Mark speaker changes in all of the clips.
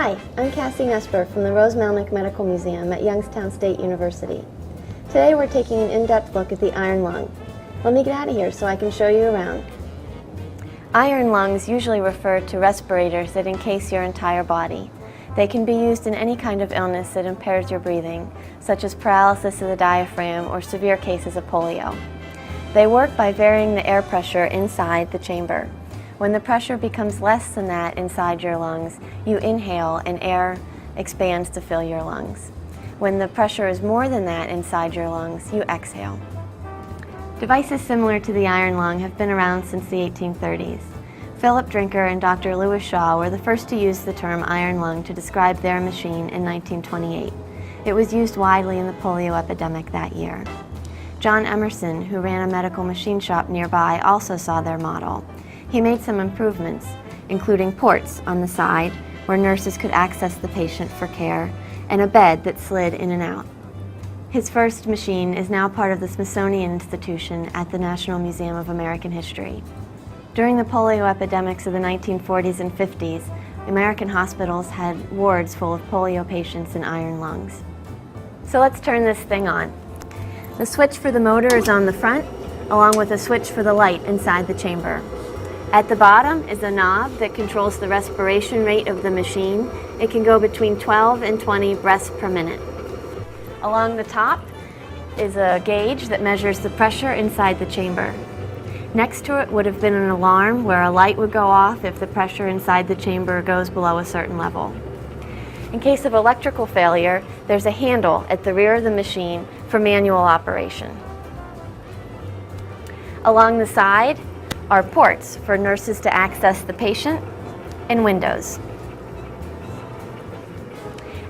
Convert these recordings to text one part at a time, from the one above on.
Speaker 1: Hi, I'm Cassie Nesper from the Rose Malnick Medical Museum at Youngstown State University. Today we're taking an in-depth look at the iron lung. Let me get out of here so I can show you around. Iron lungs usually refer to respirators that encase your entire body. They can be used in any kind of illness that impairs your breathing, such as paralysis of the diaphragm or severe cases of polio. They work by varying the air pressure inside the chamber. When the pressure becomes less than that inside your lungs, you inhale and air expands to fill your lungs. When the pressure is more than that inside your lungs, you exhale. Devices similar to the iron lung have been around since the 1830s. Philip Drinker and Dr. Lewis Shaw were the first to use the term iron lung to describe their machine in 1928. It was used widely in the polio epidemic that year. John Emerson, who ran a medical machine shop nearby, also saw their model. He made some improvements, including ports on the side where nurses could access the patient for care, and a bed that slid in and out. His first machine is now part of the Smithsonian Institution at the National Museum of American History. During the polio epidemics of the 1940s and 50s, American hospitals had wards full of polio patients and iron lungs. So let's turn this thing on. The switch for the motor is on the front, along with a switch for the light inside the chamber. At the bottom is a knob that controls the respiration rate of the machine. It can go between 12 and 20 breaths per minute. Along the top is a gauge that measures the pressure inside the chamber. Next to it would have been an alarm where a light would go off if the pressure inside the chamber goes below a certain level. In case of electrical failure, there's a handle at the rear of the machine for manual operation. Along the side are ports for nurses to access the patient and windows.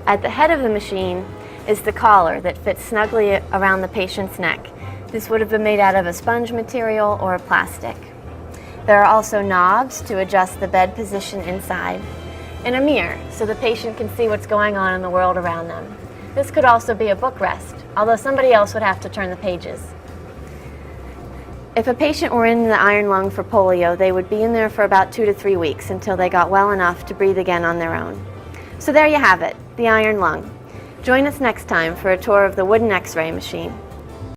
Speaker 1: At the head of the machine is the collar that fits snugly around the patient's neck. This would have been made out of a sponge material or a plastic. There are also knobs to adjust the bed position inside, and a mirror so the patient can see what's going on in the world around them. This could also be a book rest, although somebody else would have to turn the pages. If a patient were in the iron lung for polio, they would be in there for about 2 to 3 weeks until they got well enough to breathe again on their own. So there you have it, the iron lung. Join us next time for a tour of the wooden X-ray machine.